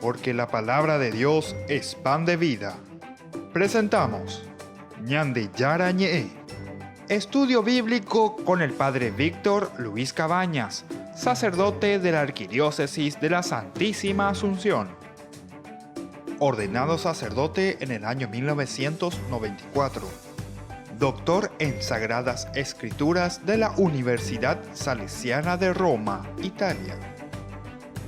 porque la palabra de Dios es pan de vida. Presentamos Ñande Yara Ñe'e, estudio bíblico con el Padre Víctor Luis Cabañas, sacerdote de la Arquidiócesis de la Santísima Asunción. Ordenado sacerdote en el año 1994. Doctor en Sagradas Escrituras de la Universidad Salesiana de Roma, Italia.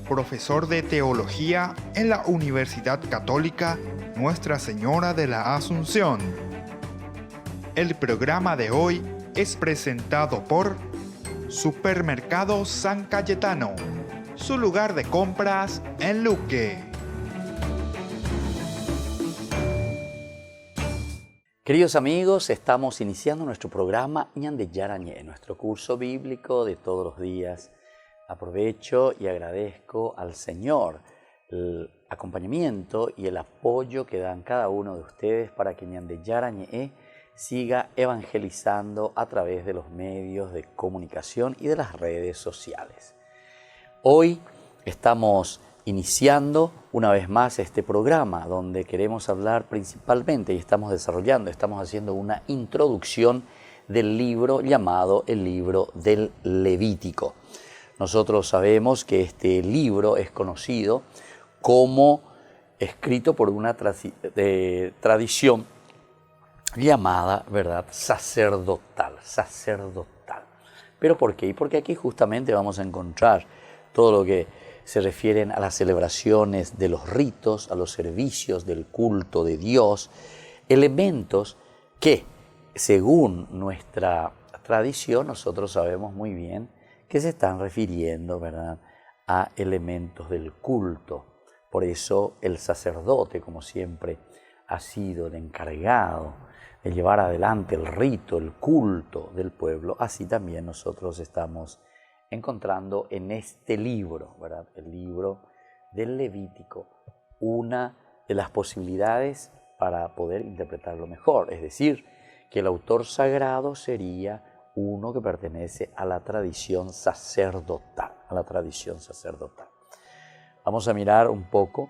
Profesor de Teología en la Universidad Católica Nuestra Señora de la Asunción. El programa de hoy es presentado por Supermercado San Cayetano, su lugar de compras en Luque. Queridos amigos, estamos iniciando nuestro programa Ñande Yara Ñe'e, nuestro curso bíblico de todos los días. Aprovecho y agradezco al Señor el acompañamiento y el apoyo que dan cada uno de ustedes para que Ñande Yara Ñe'e siga evangelizando a través de los medios de comunicación y de las redes sociales. Hoy estamos iniciando una vez más este programa donde queremos hablar principalmente y estamos haciendo una introducción del libro llamado el libro del Levítico. Nosotros sabemos que este libro es conocido como escrito por una tradición llamada, ¿verdad?, sacerdotal. ¿Pero por qué? Porque aquí justamente vamos a encontrar todo lo que se refieren a las celebraciones de los ritos, a los servicios del culto de Dios, elementos que, según nuestra tradición, nosotros sabemos muy bien que se están refiriendo, ¿verdad?, a elementos del culto. Por eso el sacerdote, como siempre, ha sido el encargado de llevar adelante el rito, el culto del pueblo. Así también nosotros estamos encontrando en este libro, ¿verdad?, el libro del Levítico, una de las posibilidades para poder interpretarlo mejor. Es decir, que el autor sagrado sería uno que pertenece a la tradición sacerdotal, Vamos a mirar un poco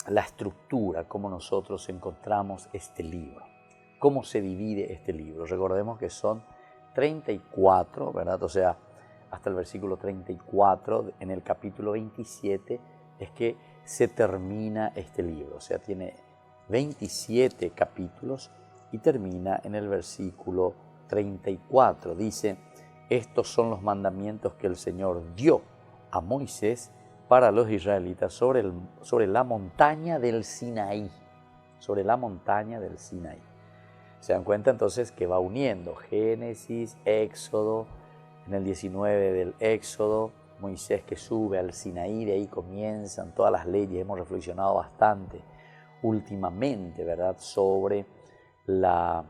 la estructura, cómo nosotros encontramos este libro, cómo se divide este libro. Recordemos que son 34, ¿verdad? O sea, hasta el versículo 34, en el capítulo 27, es que se termina este libro. O sea, tiene 27 capítulos y termina en el versículo 34. Dice, estos son los mandamientos que el Señor dio a Moisés para los israelitas sobre la montaña del Sinaí. Se dan cuenta entonces que va uniendo Génesis, Éxodo, en el 19 del Éxodo, Moisés que sube al Sinaí, de ahí comienzan todas las leyes. Hemos reflexionado bastante últimamente, ¿verdad?, sobre la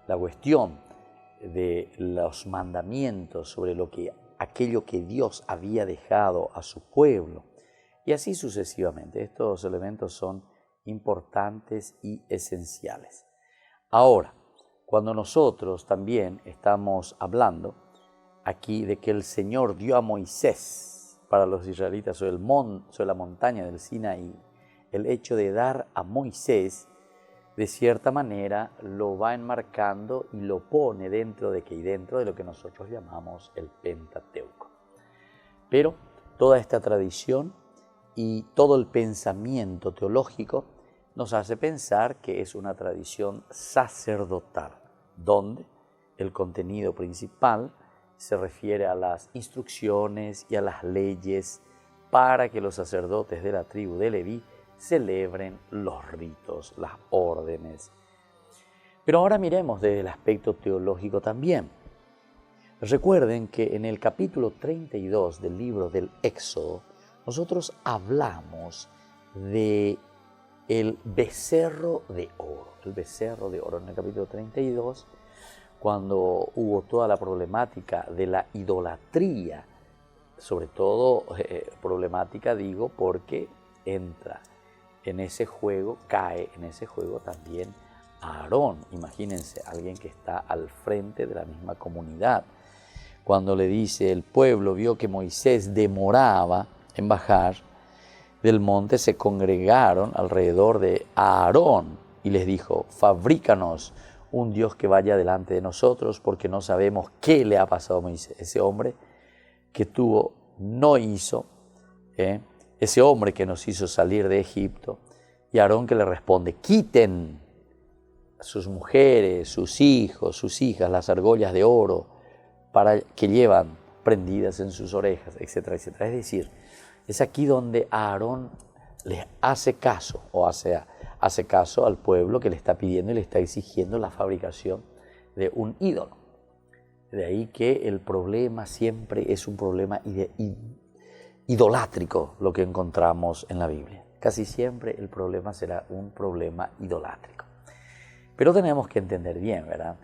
cuestión de los mandamientos, sobre aquello que Dios había dejado a su pueblo, y así sucesivamente. Estos elementos son importantes y esenciales. Ahora, cuando nosotros también estamos hablando aquí de que el Señor dio a Moisés para los israelitas sobre la montaña del Sinaí, el hecho de dar a Moisés, de cierta manera, lo va enmarcando y lo pone dentro de lo que nosotros llamamos el Pentateuco. Pero toda esta tradición y todo el pensamiento teológico nos hace pensar que es una tradición sacerdotal, donde el contenido principal se refiere a las instrucciones y a las leyes para que los sacerdotes de la tribu de Leví celebren los ritos, las órdenes. Pero ahora miremos desde el aspecto teológico también. Recuerden que en el capítulo 32 del libro del Éxodo, nosotros hablamos de el becerro de oro. En el capítulo 32, cuando hubo toda la problemática de la idolatría, sobre todo problemática, digo, porque cae en ese juego también Aarón. Imagínense, alguien que está al frente de la misma comunidad. Cuando le dice, el pueblo vio que Moisés demoraba en bajar, del monte se congregaron alrededor de Aarón y les dijo: fabrícanos un Dios que vaya delante de nosotros, porque no sabemos qué le ha pasado a Moisés. Ese hombre que tuvo, no hizo, ese hombre que nos hizo salir de Egipto. Y Aarón que le responde: quiten a sus mujeres, sus hijos, sus hijas, las argollas de oro para que llevan prendidas en sus orejas, etcétera, etcétera. Es decir, es aquí donde Aarón le hace caso, o hace caso al pueblo que le está pidiendo y le está exigiendo la fabricación de un ídolo. De ahí que el problema siempre es un problema idolátrico, lo que encontramos en la Biblia. Casi siempre el problema será un problema idolátrico. Pero tenemos que entender bien, ¿verdad?,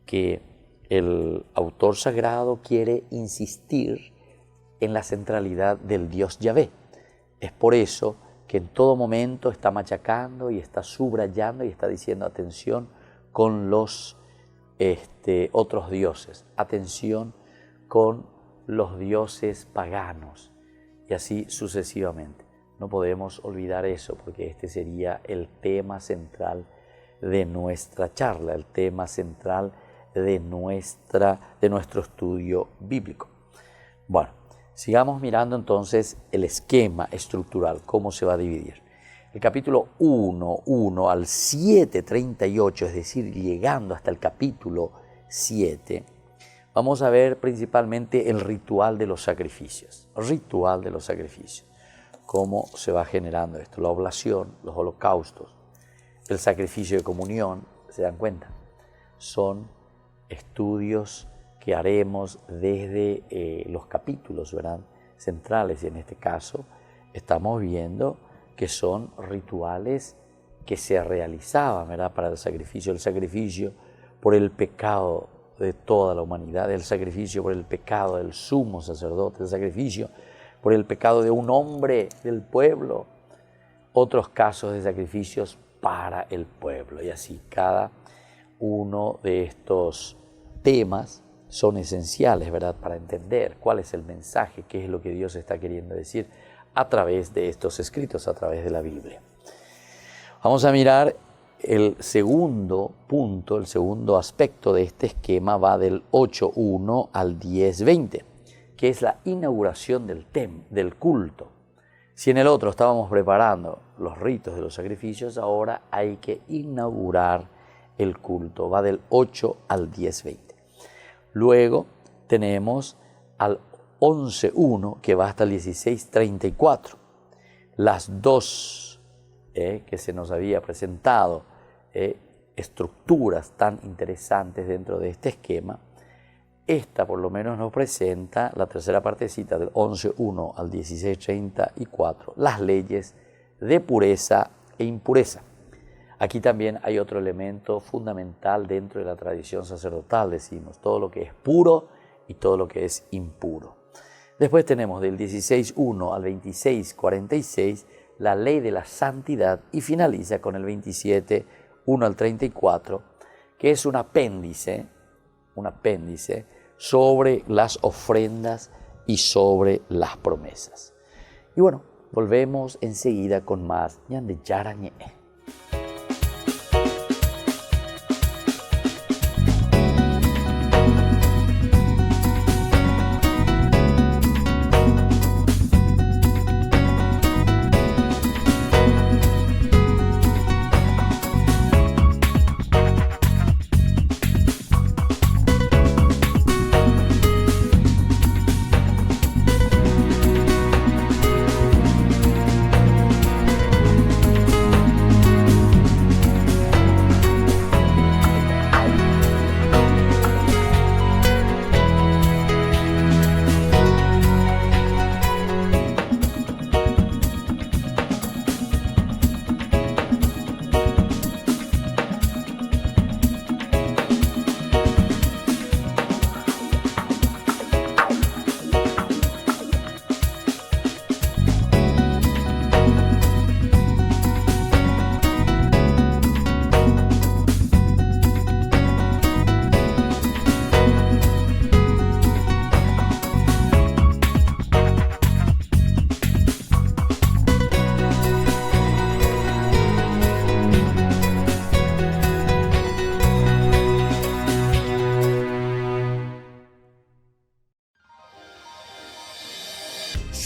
que el autor sagrado quiere insistir en la centralidad del Dios Yahvé. Es por eso que en todo momento está machacando y está subrayando y está diciendo: atención con los otros dioses, atención con los dioses paganos, y así sucesivamente. No podemos olvidar eso, porque este sería el tema central de nuestra charla, el tema central de nuestro estudio bíblico. Bueno, sigamos mirando entonces el esquema estructural, cómo se va a dividir. El capítulo 1 al 7:38, es decir, llegando hasta el capítulo 7, vamos a ver principalmente el ritual de los sacrificios. Ritual de los sacrificios. Cómo se va generando esto, la oblación, los holocaustos, el sacrificio de comunión. ¿Se dan cuenta? Son estudios que haremos desde los capítulos, ¿verdad?, centrales, y en este caso estamos viendo que son rituales que se realizaban, ¿verdad?, para el sacrificio por el pecado de toda la humanidad, el sacrificio por el pecado del sumo sacerdote, el sacrificio por el pecado de un hombre del pueblo, otros casos de sacrificios para el pueblo, y así cada uno de estos temas son esenciales, ¿verdad?, para entender cuál es el mensaje, qué es lo que Dios está queriendo decir a través de estos escritos, a través de la Biblia. Vamos a mirar el segundo punto, el segundo aspecto de este esquema, va del 8:1 al 10:20, que es la inauguración del culto. Si en el otro estábamos preparando los ritos de los sacrificios, ahora hay que inaugurar el culto. Va del 8 al 10:20. Luego tenemos al 11:1, que va hasta el 16:34. Las dos que se nos había presentado, estructuras tan interesantes dentro de este esquema, esta por lo menos nos presenta la tercera partecita del 11:1 al 16:34, las leyes de pureza e impureza. Aquí también hay otro elemento fundamental dentro de la tradición sacerdotal, decimos, todo lo que es puro y todo lo que es impuro. Después tenemos del 16:1 al 26:46 la ley de la santidad, y finaliza con el 27:1 al 34, que es un apéndice sobre las ofrendas y sobre las promesas. Y bueno, volvemos enseguida con más Ñande Yarañe.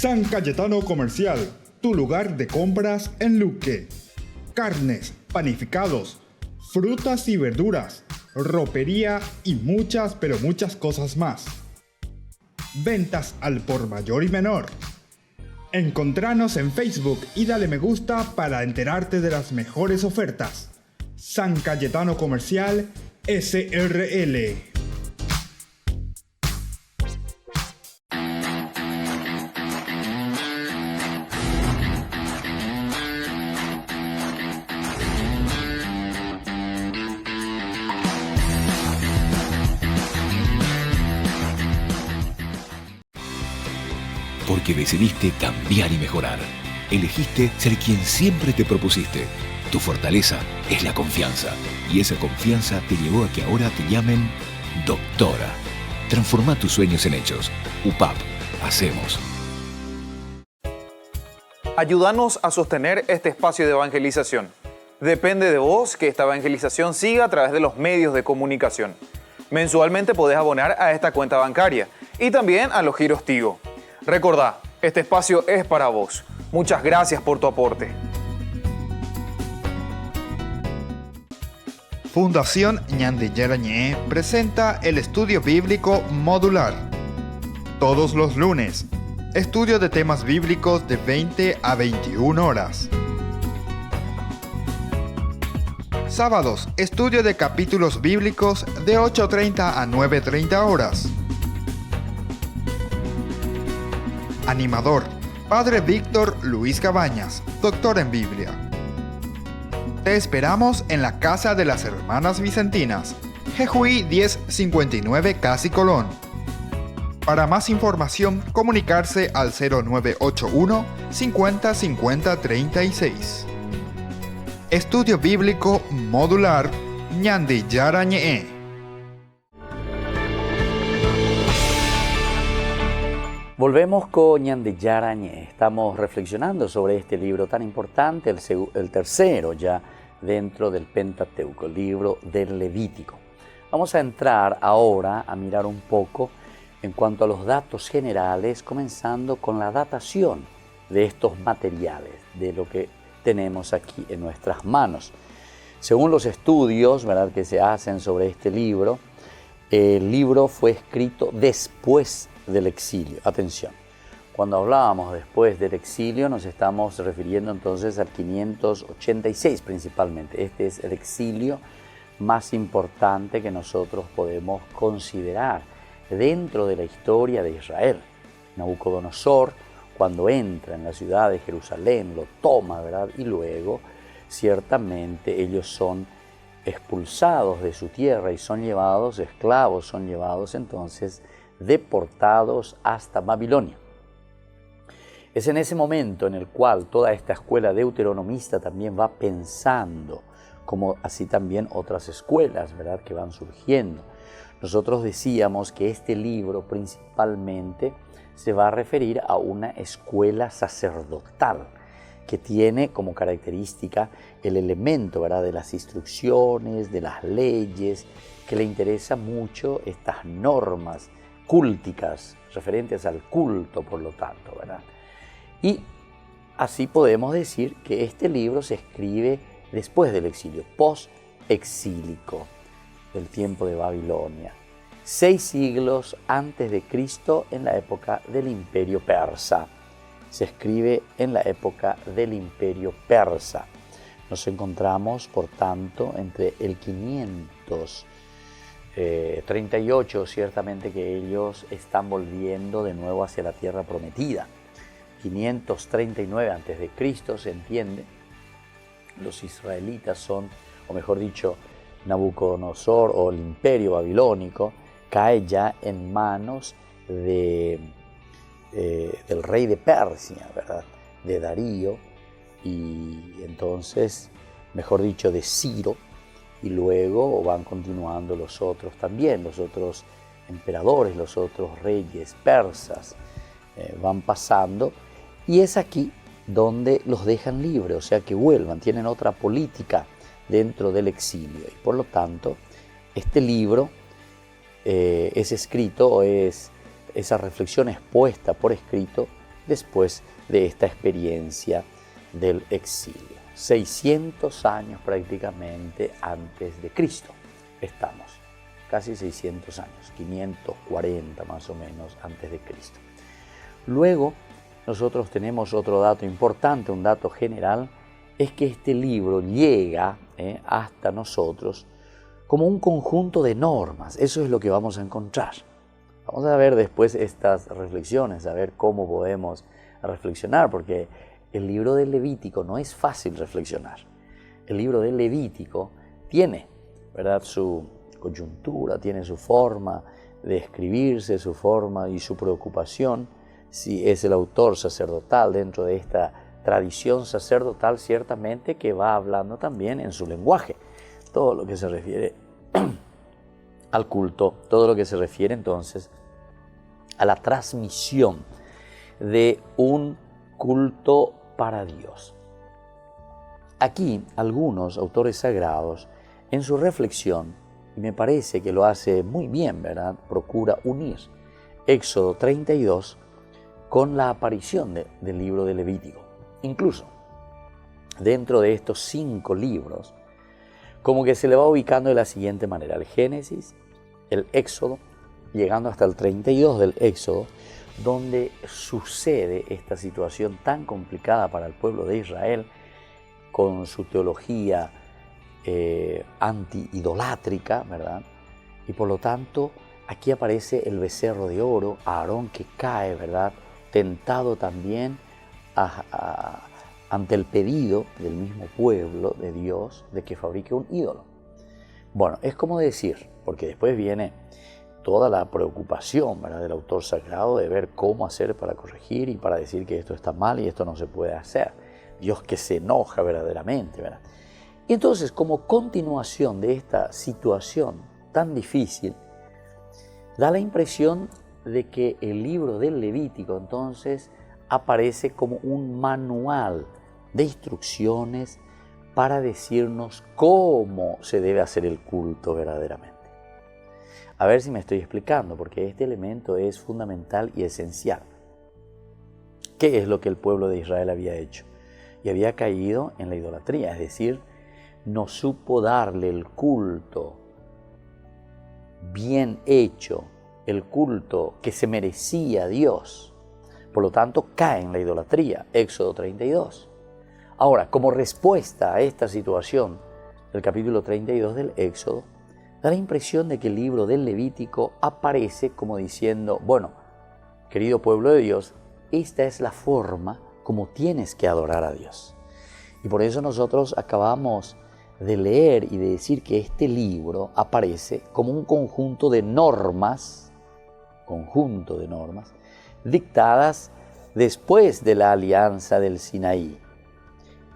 San Cayetano Comercial, tu lugar de compras en Luque. Carnes, panificados, frutas y verduras, ropería y muchas, pero muchas cosas más. Ventas al por mayor y menor. Encontranos en Facebook y dale me gusta para enterarte de las mejores ofertas. San Cayetano Comercial SRL. Porque decidiste cambiar y mejorar. Elegiste ser quien siempre te propusiste. Tu fortaleza es la confianza. Y esa confianza te llevó a que ahora te llamen doctora. Transforma tus sueños en hechos. UPAP. Hacemos. Ayúdanos a sostener este espacio de evangelización. Depende de vos que esta evangelización siga a través de los medios de comunicación. Mensualmente podés abonar a esta cuenta bancaria y también a los giros Tigo. Recordá, este espacio es para vos. Muchas gracias por tu aporte. Fundación Ñande Yarañé presenta el estudio bíblico modular. Todos los lunes, estudio de temas bíblicos de 20 a 21 horas. Sábados, estudio de capítulos bíblicos de 8:30 a 9:30 horas. Animador, Padre Víctor Luis Cabañas, doctor en Biblia. Te esperamos en la Casa de las Hermanas Vicentinas, Jejuí 1059 Casi Colón. Para más información, comunicarse al 0981 50 50 36. Estudio Bíblico Modular Ñande Yarañé. Volvemos con Ñande Yarañé. Estamos reflexionando sobre este libro tan importante, el tercero ya dentro del Pentateuco, el libro del Levítico. Vamos a entrar ahora a mirar un poco en cuanto a los datos generales, comenzando con la datación de estos materiales, de lo que tenemos aquí en nuestras manos. Según los estudios, ¿verdad?, que se hacen sobre este libro, el libro fue escrito después del exilio. Atención, cuando hablábamos después del exilio nos estamos refiriendo entonces al 586 principalmente. Este es el exilio más importante que nosotros podemos considerar dentro de la historia de Israel. Nabucodonosor, cuando entra en la ciudad de Jerusalén, lo toma, ¿verdad? Y luego, ciertamente, ellos son expulsados de su tierra y son llevados, esclavos, son llevados entonces deportados hasta Babilonia. Es en ese momento en el cual toda esta escuela deuteronomista también va pensando, como así también otras escuelas, ¿verdad?, que van surgiendo. Nosotros decíamos que este libro principalmente se va a referir a una escuela sacerdotal que tiene como característica el elemento, ¿verdad?, de las instrucciones, de las leyes, que le interesa mucho estas normas cúlticas, referentes al culto, por lo tanto, ¿verdad? Y así podemos decir que este libro se escribe después del exilio, post-exílico, del tiempo de Babilonia, 6 siglos antes de Cristo, en la época del Imperio Persa. Se escribe en la época del Imperio Persa. Nos encontramos, por tanto, entre el 538, ciertamente que ellos están volviendo de nuevo hacia la tierra prometida. 539 a.C. se entiende, los israelitas son, o mejor dicho, Nabucodonosor o el imperio babilónico cae ya en manos del rey de Persia, ¿verdad?, de Darío, y entonces, mejor dicho, de Ciro, y luego van continuando los otros también, los otros emperadores, los otros reyes persas, van pasando, y es aquí donde los dejan libres, o sea que vuelvan, tienen otra política dentro del exilio, y por lo tanto, este libro es escrito, esa reflexión es puesta por escrito después de esta experiencia del exilio. 600 años prácticamente antes de Cristo estamos, casi 600 años, 540 más o menos antes de Cristo. Luego nosotros tenemos otro dato importante, un dato general, es que este libro llega hasta nosotros como un conjunto de normas. Eso es lo que vamos a encontrar. Vamos a ver después estas reflexiones, a ver cómo podemos reflexionar, porque el libro del Levítico no es fácil reflexionar. El libro del Levítico tiene, ¿verdad?, su coyuntura, tiene su forma de escribirse, su forma y su preocupación. Si es el autor sacerdotal dentro de esta tradición sacerdotal, ciertamente que va hablando también en su lenguaje. Todo lo que se refiere al culto, todo lo que se refiere entonces a la transmisión de un culto para Dios. Aquí algunos autores sagrados en su reflexión, y me parece que lo hace muy bien, ¿verdad?, procura unir Éxodo 32 con la aparición del libro de Levítico. Incluso dentro de estos 5 libros, como que se le va ubicando de la siguiente manera: el Génesis, el Éxodo, llegando hasta el 32 del Éxodo, donde sucede esta situación tan complicada para el pueblo de Israel, con su teología anti-idolátrica, ¿verdad? Y por lo tanto, aquí aparece el becerro de oro, Aarón que cae, ¿verdad?, tentado también ante el pedido del mismo pueblo de Dios de que fabrique un ídolo. Bueno, es como decir, porque después viene toda la preocupación, ¿verdad?, del autor sagrado de ver cómo hacer para corregir y para decir que esto está mal y esto no se puede hacer. Dios que se enoja verdaderamente, ¿verdad? Y entonces, como continuación de esta situación tan difícil, da la impresión de que el libro del Levítico entonces aparece como un manual de instrucciones para decirnos cómo se debe hacer el culto verdaderamente. A ver si me estoy explicando, porque este elemento es fundamental y esencial. ¿Qué es lo que el pueblo de Israel había hecho? Y había caído en la idolatría, es decir, no supo darle el culto bien hecho, el culto que se merecía a Dios. Por lo tanto, cae en la idolatría. Éxodo 32. Ahora, como respuesta a esta situación del capítulo 32 del Éxodo, da la impresión de que el libro del Levítico aparece como diciendo: bueno, querido pueblo de Dios, esta es la forma como tienes que adorar a Dios. Y por eso nosotros acabamos de leer y de decir que este libro aparece como un conjunto de normas dictadas después de la alianza del Sinaí,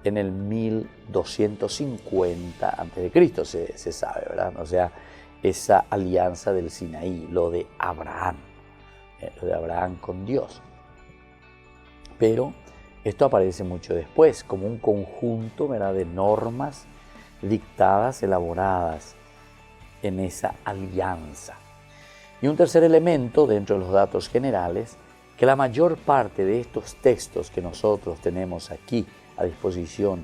en el 1250 a.C., se sabe, ¿verdad? O sea, esa alianza del Sinaí, lo de Abraham con Dios. Pero esto aparece mucho después, como un conjunto, ¿verdad?, de normas dictadas, elaboradas en esa alianza. Y un tercer elemento dentro de los datos generales, que la mayor parte de estos textos que nosotros tenemos aquí a disposición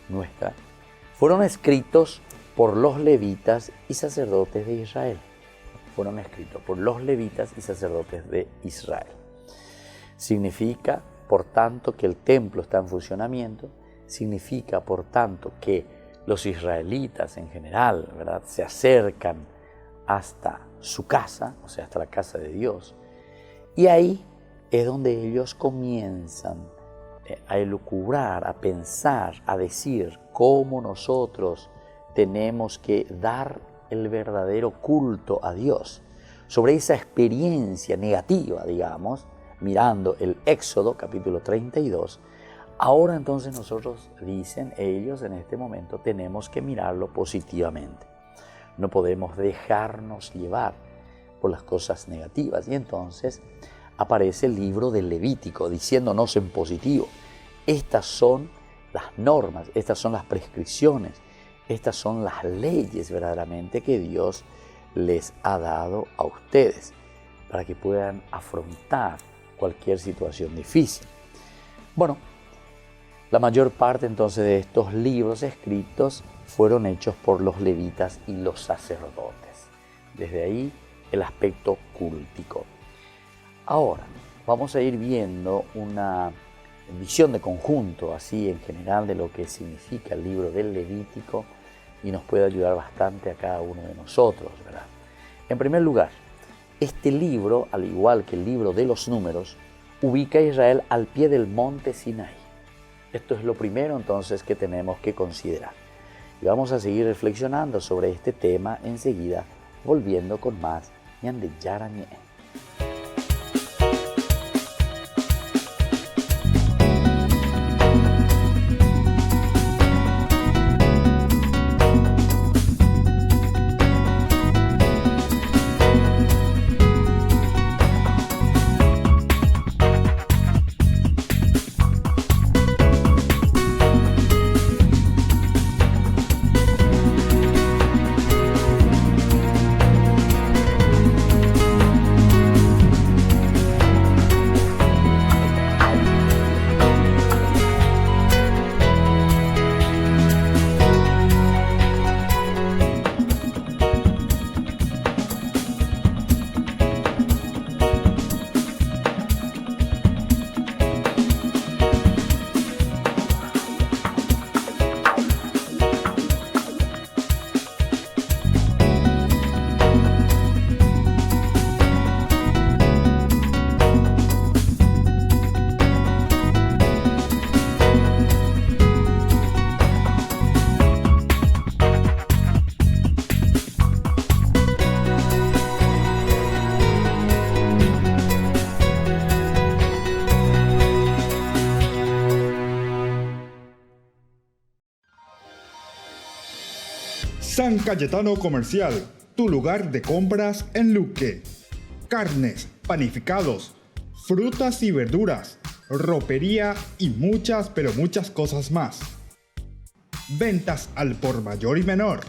nuestra, fueron escritos por los levitas y sacerdotes de Israel. Fueron escritos por los levitas y sacerdotes de Israel. Significa, por tanto, que el templo está en funcionamiento, significa, por tanto, que los israelitas en general, ¿verdad?, se acercan hasta su casa, o sea, hasta la casa de Dios. Y ahí es donde ellos comienzan a elucubrar, a pensar, a decir cómo nosotros tenemos que dar el verdadero culto a Dios. Sobre esa experiencia negativa, digamos, mirando el Éxodo capítulo 32, ahora entonces nosotros, dicen ellos en este momento, tenemos que mirarlo positivamente. No podemos dejarnos llevar por las cosas negativas. Y entonces aparece el libro del Levítico diciéndonos en positivo: estas son las normas, estas son las prescripciones, estas son las leyes verdaderamente que Dios les ha dado a ustedes para que puedan afrontar cualquier situación difícil. Bueno, la mayor parte entonces de estos libros escritos fueron hechos por los levitas y los sacerdotes. Desde ahí el aspecto cultico. Ahora, vamos a ir viendo una visión de conjunto, así en general, de lo que significa el libro del Levítico y nos puede ayudar bastante a cada uno de nosotros, ¿verdad? En primer lugar, este libro, al igual que el libro de los Números, ubica a Israel al pie del monte Sinaí. Esto es lo primero entonces que tenemos que considerar. Y vamos a seguir reflexionando sobre este tema enseguida, volviendo con más Ñande Yarañé. San Cayetano Comercial, tu lugar de compras en Luque. Carnes, panificados, frutas y verduras, ropería y muchas, pero muchas cosas más. Ventas al por mayor y menor.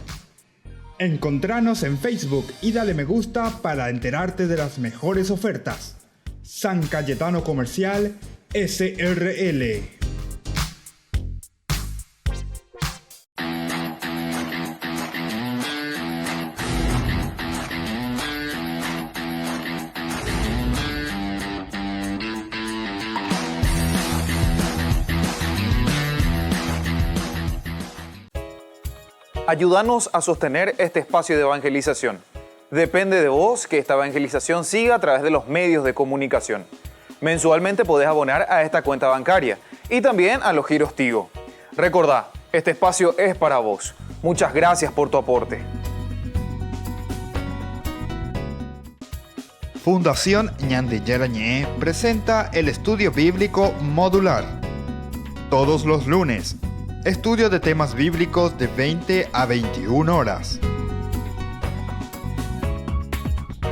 Encontranos en Facebook y dale me gusta para enterarte de las mejores ofertas. San Cayetano Comercial, SRL. Ayúdanos a sostener este espacio de evangelización. Depende de vos que esta evangelización siga a través de los medios de comunicación. Mensualmente podés abonar a esta cuenta bancaria y también a los giros Tigo. Recordá, este espacio es para vos. Muchas gracias por tu aporte. Fundación Ñande Yarañé presenta el estudio bíblico modular. Todos los lunes, estudio de temas bíblicos de 20 a 21 horas.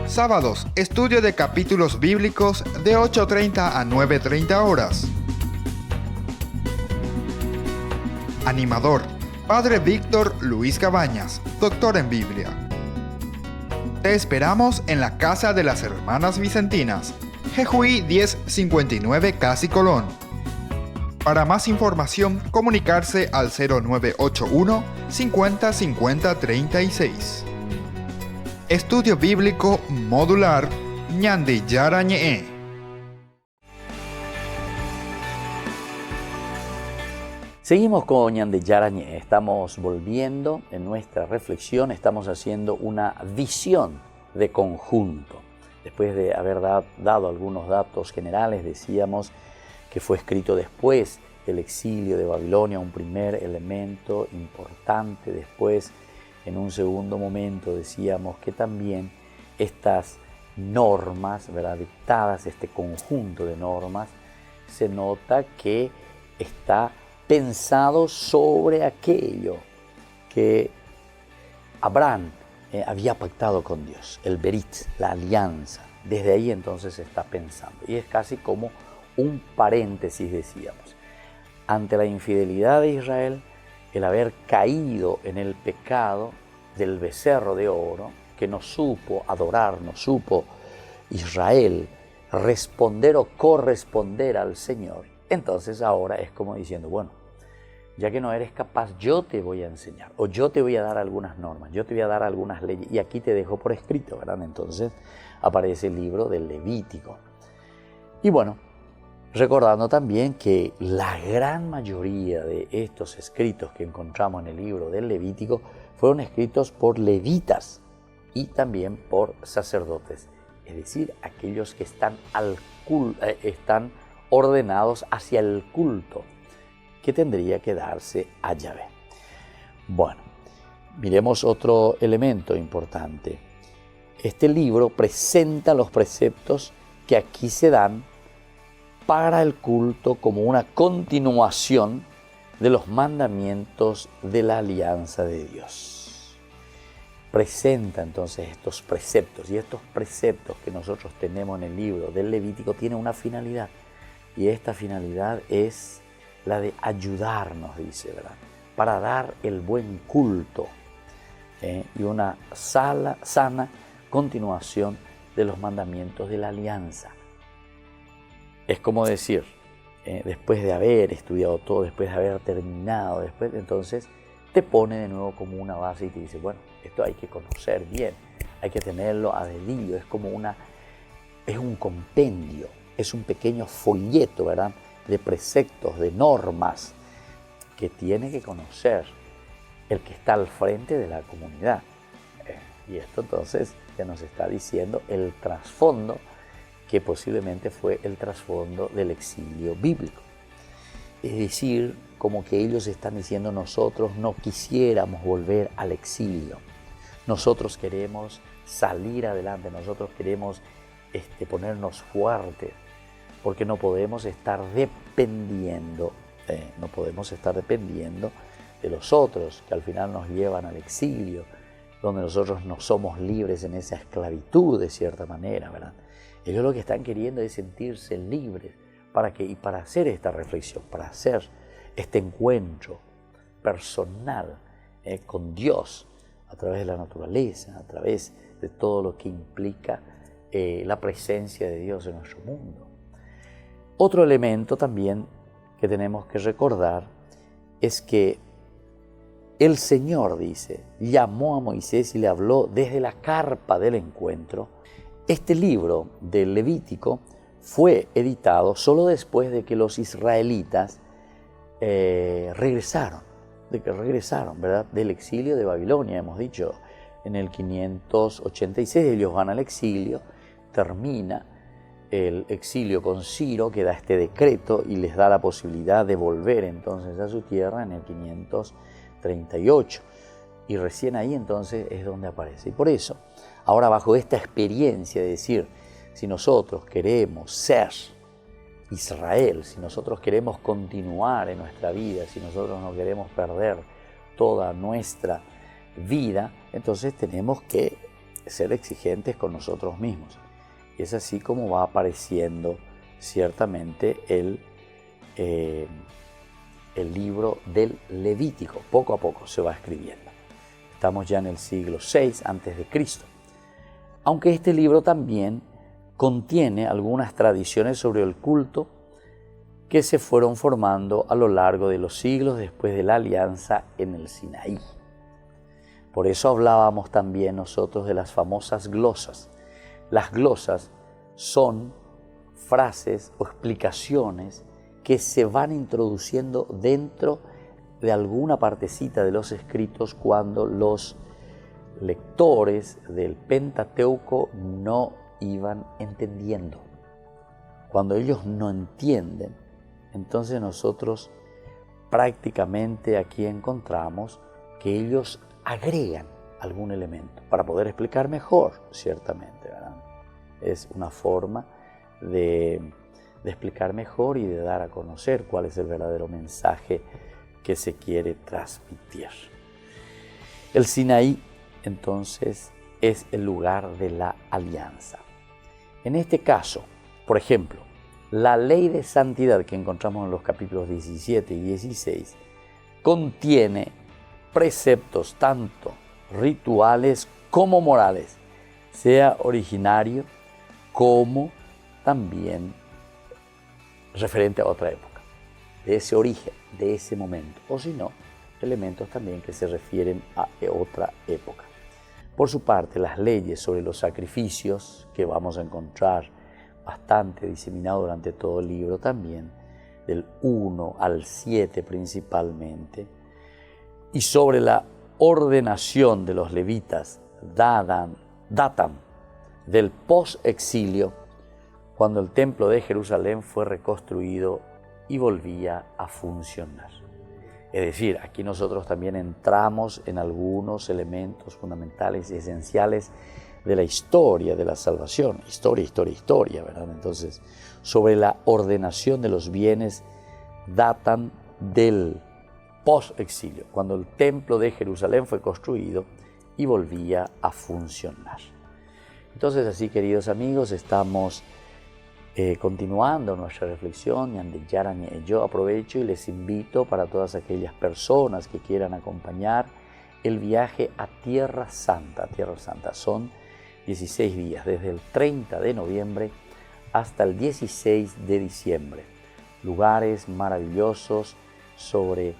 Sábados, estudio de capítulos bíblicos de 8:30 a 9:30 horas. Animador, Padre Víctor Luis Cabañas, doctor en Biblia. Te esperamos en la Casa de las Hermanas Vicentinas, Jejuí 1059 Casi Colón. Para más información, comunicarse al 0981 50 50 36. Estudio Bíblico Modular Ñande Yarañé. Seguimos con Ñande Yarañé. Estamos volviendo en nuestra reflexión, estamos haciendo una visión de conjunto. Después de haber dado algunos datos generales, decíamos que fue escrito después del exilio de Babilonia, un primer elemento importante. Después, en un segundo momento, decíamos que también estas normas, ¿verdad?, dictadas, este conjunto de normas, se nota que está pensado sobre aquello que Abraham había pactado con Dios, el Berit, la alianza. Desde ahí entonces se está pensando. Y es casi como un paréntesis, decíamos. Ante la infidelidad de Israel, el haber caído en el pecado del becerro de oro, que no supo adorar, no supo Israel responder o corresponder al Señor, Entonces ahora es como diciendo, bueno, ya que no eres capaz, yo te voy a enseñar, o yo te voy a dar algunas normas, yo te voy a dar algunas leyes, y aquí te dejo por escrito, ¿verdad? Entonces aparece el libro del Levítico. Y bueno, recordando también que la gran mayoría de estos escritos que encontramos en el libro del Levítico fueron escritos por levitas y también por sacerdotes, es decir, aquellos que están ordenados hacia el culto que tendría que darse a Yahvé. Bueno, miremos otro elemento importante. Este libro presenta los preceptos que aquí se dan para el culto como una continuación de los mandamientos de la alianza de Dios. Presenta entonces estos preceptos, y estos preceptos que nosotros tenemos en el libro del Levítico tienen una finalidad, y esta finalidad es la de ayudarnos, dice, ¿verdad?, para dar el buen culto y una sana continuación de los mandamientos de la alianza. Es como decir, después de haber estudiado todo, después de haber terminado, entonces te pone de nuevo como una base y te dice, bueno, esto hay que conocer bien, hay que tenerlo a dedillo, es un compendio, es un pequeño folleto, ¿verdad?, de preceptos, de normas que tiene que conocer el que está al frente de la comunidad. Y esto entonces ya nos está diciendo el trasfondo, que posiblemente fue el trasfondo del exilio bíblico. Es decir, como que ellos están diciendo, nosotros no quisiéramos volver al exilio, nosotros queremos salir adelante, nosotros queremos ponernos fuertes, porque no podemos estar dependiendo de los otros, que al final nos llevan al exilio, donde nosotros no somos libres en esa esclavitud de cierta manera, ¿verdad? Ellos lo que están queriendo es sentirse libres. ¿Para qué? Y para hacer esta reflexión, para hacer este encuentro personal con Dios, a través de la naturaleza, a través de todo lo que implica la presencia de Dios en nuestro mundo. Otro elemento también que tenemos que recordar es que el Señor, dice, llamó a Moisés y le habló desde la carpa del encuentro. Este libro del Levítico fue editado solo después de que los israelitas regresaron, ¿verdad?, del exilio de Babilonia. Hemos dicho, en el 586 ellos van al exilio, termina el exilio con Ciro, que da este decreto y les da la posibilidad de volver entonces a su tierra en el 538. Y recién ahí entonces es donde aparece. Y por eso, ahora bajo esta experiencia de decir, si nosotros queremos ser Israel, si nosotros queremos continuar en nuestra vida, si nosotros no queremos perder toda nuestra vida, entonces tenemos que ser exigentes con nosotros mismos. Y es así como va apareciendo ciertamente el libro del Levítico. Poco a poco se va escribiendo. Estamos ya en el siglo VI a.C. Aunque este libro también contiene algunas tradiciones sobre el culto que se fueron formando a lo largo de los siglos después de la alianza en el Sinaí. Por eso hablábamos también nosotros de las famosas glosas. Las glosas son frases o explicaciones que se van introduciendo dentro de alguna partecita de los escritos cuando los lectores del Pentateuco no iban entendiendo. Cuando ellos no entienden, entonces nosotros prácticamente aquí encontramos que ellos agregan algún elemento para poder explicar mejor, ciertamente, ¿verdad? Es una forma de explicar mejor y de dar a conocer cuál es el verdadero mensaje que se quiere transmitir. El Sinaí, entonces, es el lugar de la alianza. En este caso, por ejemplo, la ley de santidad que encontramos en los capítulos 17 y 16 contiene preceptos tanto rituales como morales, sea originario como también referente a otra época. de ese origen, de ese momento, o si no, elementos también que se refieren a otra época. Por su parte, las leyes sobre los sacrificios, que vamos a encontrar bastante diseminado durante todo el libro también, del 1 al 7 principalmente, y sobre la ordenación de los levitas datan del post-exilio, cuando el templo de Jerusalén fue reconstruido y volvía a funcionar. Es decir, aquí nosotros también entramos en algunos elementos fundamentales y esenciales de la historia de la salvación. Historia, ¿verdad? Entonces, sobre la ordenación de los bienes datan del post-exilio, cuando el templo de Jerusalén fue construido y volvía a funcionar. Entonces, así, queridos amigos, estamos continuando nuestra reflexión. Yo aprovecho y les invito para todas aquellas personas que quieran acompañar el viaje a Tierra Santa. Tierra Santa son 16 días, desde el 30 de noviembre hasta el 16 de diciembre. Lugares maravillosos sobre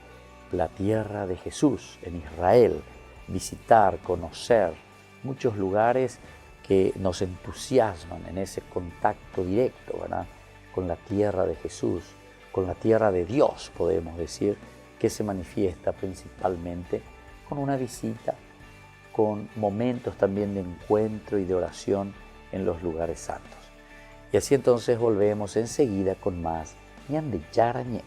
la tierra de Jesús, en Israel. Visitar, conocer muchos lugares que nos entusiasman en ese contacto directo, ¿verdad?, con la tierra de Jesús, con la tierra de Dios, podemos decir, que se manifiesta principalmente con una visita, con momentos también de encuentro y de oración en los lugares santos. Y así entonces volvemos enseguida con más Ñande Yarañé.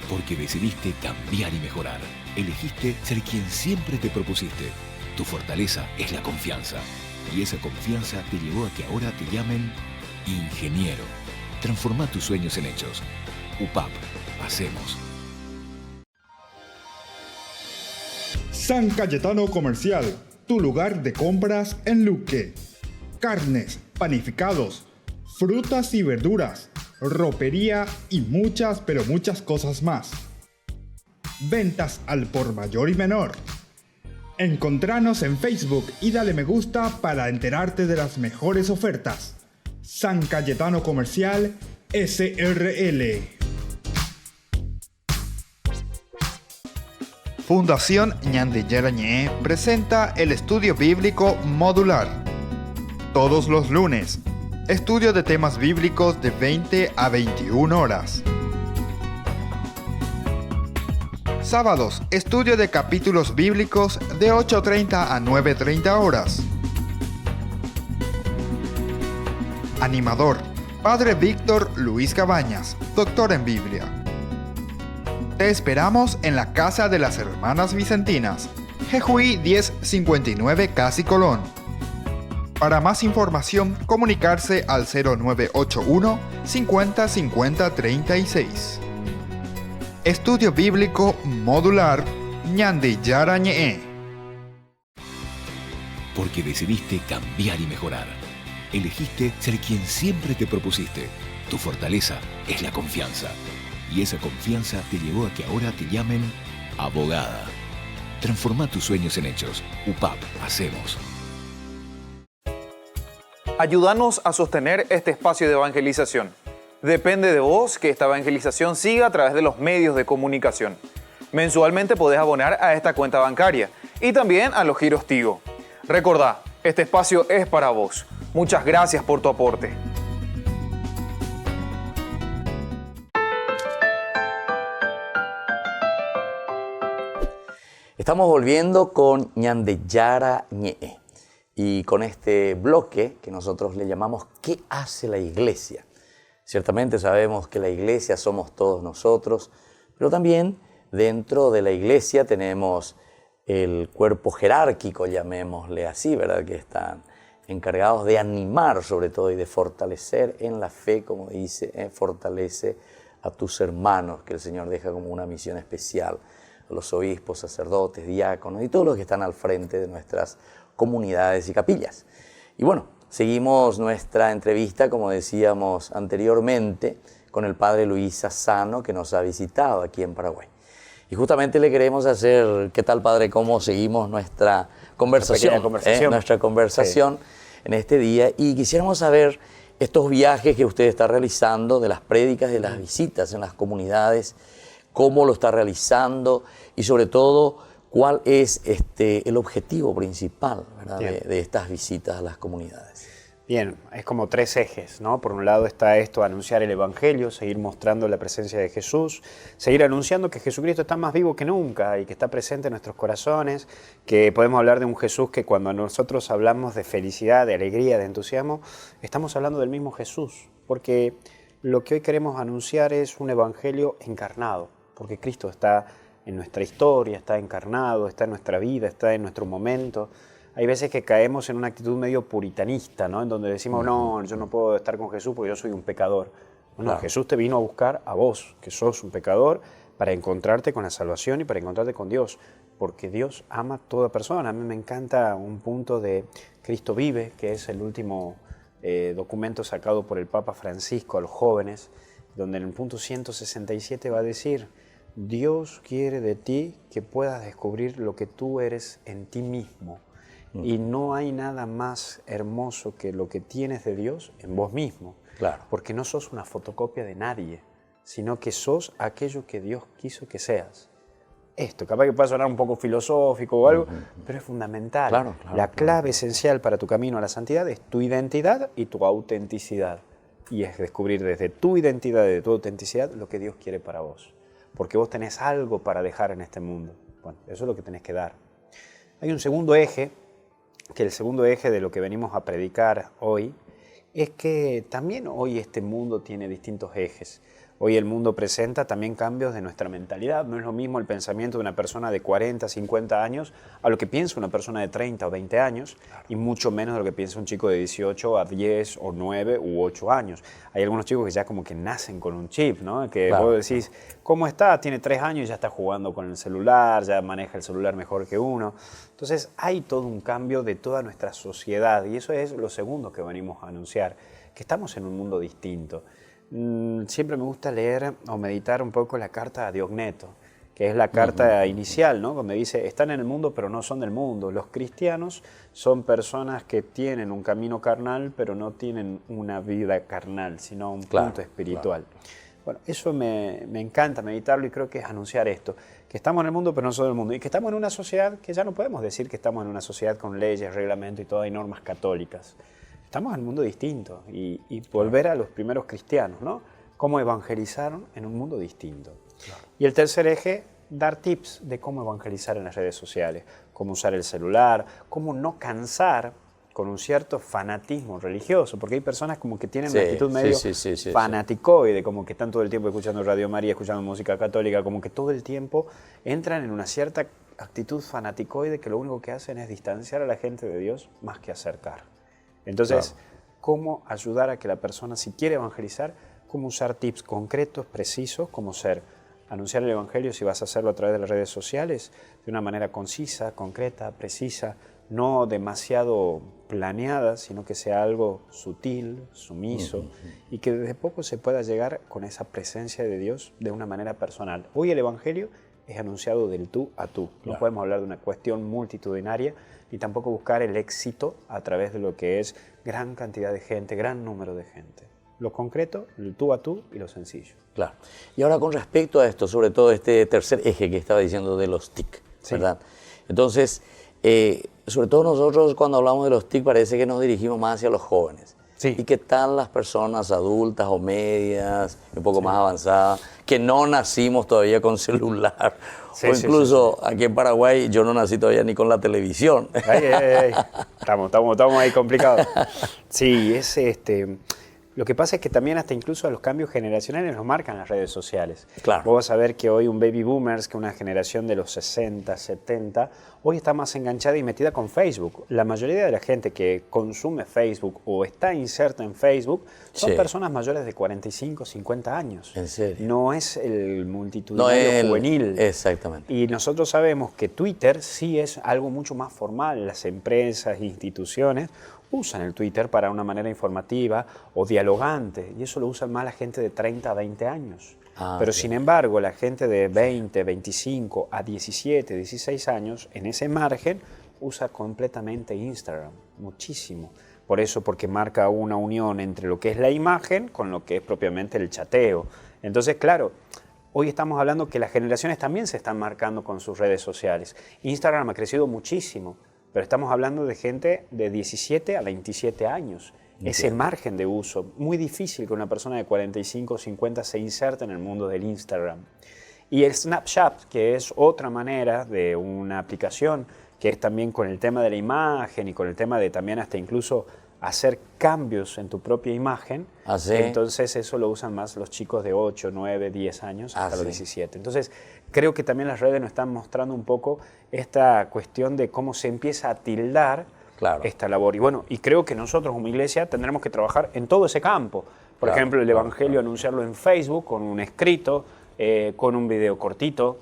Porque decidiste cambiar y mejorar. Elegiste ser quien siempre te propusiste. Tu fortaleza es la confianza. Y esa confianza te llevó a que ahora te llamen ingeniero. Transforma tus sueños en hechos. UPAP. Hacemos. San Cayetano Comercial, tu lugar de compras en Luque. Carnes, panificados, frutas y verduras, ropería y muchas, pero muchas cosas más. Ventas al por mayor y menor. Encontranos en Facebook y dale me gusta para enterarte de las mejores ofertas. San Cayetano Comercial SRL. Fundación Ñande Yarañé presenta el estudio bíblico modular. Todos los lunes, estudio de temas bíblicos de 20 a 21 horas. Sábados, estudio de capítulos bíblicos de 8:30 a 9:30 horas. Animador, Padre Víctor Luis Cabañas, doctor en Biblia. Te esperamos en la Casa de las Hermanas Vicentinas, Jejuí 1059 Casi Colón. Para más información, comunicarse al 0981 50 50 36. Estudio Bíblico Modular Ñande Yarañé. Porque decidiste cambiar y mejorar. Elegiste ser quien siempre te propusiste. Tu fortaleza es la confianza. Y esa confianza te llevó a que ahora te llamen abogada. Transforma tus sueños en hechos. UPAP, hacemos. Ayúdanos a sostener este espacio de evangelización. Depende de vos que esta evangelización siga a través de los medios de comunicación. Mensualmente podés abonar a esta cuenta bancaria y también a los giros Tigo. Recordá, este espacio es para vos. Muchas gracias por tu aporte. Estamos volviendo con Ñandeyara Ñe'e y con este bloque que nosotros le llamamos ¿qué hace la iglesia? Ciertamente sabemos que la iglesia somos todos nosotros, pero también dentro de la iglesia tenemos el cuerpo jerárquico, llamémosle así, ¿verdad? Que están encargados de animar sobre todo y de fortalecer en la fe, como dice, fortalece a tus hermanos, que el Señor deja como una misión especial, a los obispos, sacerdotes, diáconos y todos los que están al frente de nuestras comunidades y capillas. Y bueno, seguimos nuestra entrevista, como decíamos anteriormente, con el padre Luis Sassano, que nos ha visitado aquí en Paraguay. Y justamente le queremos hacer, ¿qué tal, padre? ¿Cómo seguimos nuestra conversación? Nuestra conversación en este día. Y quisiéramos saber estos viajes que usted está realizando, de las prédicas, de las visitas en las comunidades, cómo lo está realizando y sobre todo cuál es el objetivo principal, ¿verdad? de estas visitas a las comunidades. Bien, es como tres ejes, ¿no? Por un lado está esto, anunciar el Evangelio, seguir mostrando la presencia de Jesús, seguir anunciando que Jesucristo está más vivo que nunca y que está presente en nuestros corazones, que podemos hablar de un Jesús que cuando nosotros hablamos de felicidad, de alegría, de entusiasmo, estamos hablando del mismo Jesús, porque lo que hoy queremos anunciar es un Evangelio encarnado, porque Cristo está en nuestra historia, está encarnado, está en nuestra vida, está en nuestro momento. Hay veces que caemos en una actitud medio puritanista, ¿no? En donde decimos, no, yo no puedo estar con Jesús porque yo soy un pecador. Bueno, claro. Jesús te vino a buscar a vos, que sos un pecador, para encontrarte con la salvación y para encontrarte con Dios, porque Dios ama a toda persona. A mí me encanta un punto de Cristo Vive, que es el último documento sacado por el Papa Francisco a los jóvenes, donde en el punto 167 va a decir, Dios quiere de ti que puedas descubrir lo que tú eres en ti mismo. Y no hay nada más hermoso que lo que tienes de Dios en vos mismo. Claro. Porque no sos una fotocopia de nadie, sino que sos aquello que Dios quiso que seas. Esto, capaz que pueda sonar un poco filosófico o algo, pero es fundamental. Claro, la clave esencial para tu camino a la santidad es tu identidad y tu autenticidad. Y es descubrir desde tu identidad y de tu autenticidad lo que Dios quiere para vos. Porque vos tenés algo para dejar en este mundo. Bueno, eso es lo que tenés que dar. Hay un segundo eje, que el segundo eje de lo que venimos a predicar hoy, es que también hoy este mundo tiene distintos ejes. Hoy el mundo presenta también cambios de nuestra mentalidad. No es lo mismo el pensamiento de una persona de 40, 50 años a lo que piensa una persona de 30 o 20 años, y mucho menos de lo que piensa un chico de 18 a 10 o 9 u 8 años. Hay algunos chicos que ya como que nacen con un chip, ¿no? Que claro, vos decís, ¿cómo está? Tiene 3 años y ya está jugando con el celular, ya maneja el celular mejor que uno. Entonces hay todo un cambio de toda nuestra sociedad, y eso es lo segundo que venimos a anunciar, que estamos en un mundo distinto. Siempre me gusta leer o meditar un poco la carta a Diogneto, que es la carta inicial, ¿no? Donde dice, están en el mundo pero no son del mundo. Los cristianos son personas que tienen un camino carnal pero no tienen una vida carnal, sino un punto espiritual. Claro. Bueno, eso me encanta meditarlo, y creo que es anunciar esto, que estamos en el mundo pero no somos del mundo, y que estamos en una sociedad que ya no podemos decir que estamos en una sociedad con leyes, reglamentos y todo, hay normas católicas. Estamos en un mundo distinto, y volver a los primeros cristianos, ¿no? Cómo evangelizaron en un mundo distinto. Claro. Y el tercer eje, dar tips de cómo evangelizar en las redes sociales, cómo usar el celular, cómo no cansar con un cierto fanatismo religioso, porque hay personas como que tienen una actitud medio fanaticoide, como que están todo el tiempo escuchando Radio María, escuchando música católica, como que todo el tiempo entran en una cierta actitud fanaticoide que lo único que hacen es distanciar a la gente de Dios más que acercar. Entonces, ¿cómo ayudar a que la persona, si quiere evangelizar, cómo usar tips concretos, precisos, como anunciar el Evangelio, si vas a hacerlo a través de las redes sociales, de una manera concisa, concreta, precisa, no demasiado planeada, sino que sea algo sutil, sumiso, y que desde poco se pueda llegar con esa presencia de Dios de una manera personal. Hoy el Evangelio es anunciado del tú a tú. Claro. No podemos hablar de una cuestión multitudinaria ni tampoco buscar el éxito a través de lo que es gran cantidad de gente, gran número de gente. Lo concreto, el tú a tú y lo sencillo. Claro. Y ahora con respecto a esto, sobre todo este tercer eje que estaba diciendo de los TIC, Sí. ¿verdad? Entonces, sobre todo nosotros cuando hablamos de los TIC parece que nos dirigimos más hacia los jóvenes. Sí. ¿Y qué tal las personas adultas o medias, un poco más avanzadas, que no nacimos todavía con celular? Sí, O sí, incluso aquí en Paraguay yo no nací todavía ni con la televisión. Ay, ay, ay. Estamos ahí complicados. Sí, lo que pasa es que también hasta incluso los cambios generacionales nos marcan las redes sociales. Claro. Vos vas a ver que hoy un baby boomers, que una generación de los 60, 70, hoy está más enganchada y metida con Facebook. La mayoría de la gente que consume Facebook o está inserta en Facebook son Sí. personas mayores de 45, 50 años. ¿En serio? No es el No multitudinario juvenil. Exactamente. Y nosotros sabemos que Twitter sí es algo mucho más formal. Las empresas e instituciones usan el Twitter para una manera informativa o dialogante, y eso lo usan más la gente de 30 a 20 años. Pero ok. sin embargo, la gente de 20, 25 a 17, 16 años, en ese margen, usa completamente Instagram, muchísimo. Por eso, porque marca una unión entre lo que es la imagen con lo que es propiamente el chateo. Entonces, claro, hoy estamos hablando que las generaciones también se están marcando con sus redes sociales. Instagram ha crecido muchísimo, pero estamos hablando de gente de 17 a 27 años. Ese margen de uso, muy difícil que una persona de 45 o 50 se inserte en el mundo del Instagram. Y el Snapchat, que es otra manera de una aplicación, que es también con el tema de la imagen y con el tema de también hasta incluso hacer cambios en tu propia imagen. ¿Ah, sí? Entonces eso lo usan más los chicos de 8, 9, 10 años hasta los sí. 17. Entonces creo que también las redes nos están mostrando un poco esta cuestión de cómo se empieza a tildar Claro. esta labor. Y bueno, y creo que nosotros como iglesia tendremos que trabajar en todo ese campo. Por Claro, ejemplo, el claro, Evangelio, anunciarlo en Facebook, con un escrito, con un video cortito.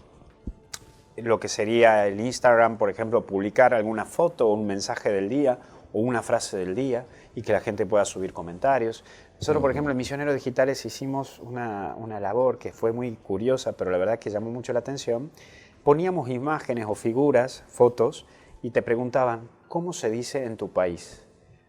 Lo que sería el Instagram, por ejemplo, publicar alguna foto o un mensaje del día o una frase del día y que la gente pueda subir comentarios. Nosotros, por ejemplo, en Misioneros Digitales hicimos una labor que fue muy curiosa, pero la verdad que llamó mucho la atención. Poníamos imágenes o figuras, fotos, y te preguntaban, ¿cómo se dice en tu país?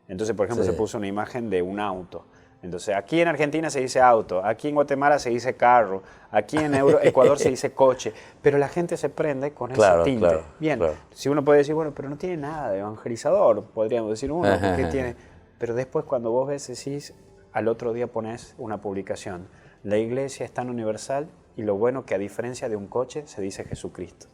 Entonces, por ejemplo, Sí. se puso una imagen de un auto. Entonces, aquí en Argentina se dice auto, aquí en Guatemala se dice carro, aquí en Ecuador se dice coche, pero la gente se prende con Claro, ese tinte. claro, Bien, claro. si uno puede decir, bueno, pero no tiene nada de evangelizador, podríamos decir uno, Ajá, porque ajá. tiene... Pero después cuando vos ves, decís, al otro día pones una publicación, la iglesia es tan universal y lo bueno que a diferencia de un coche se dice Jesucristo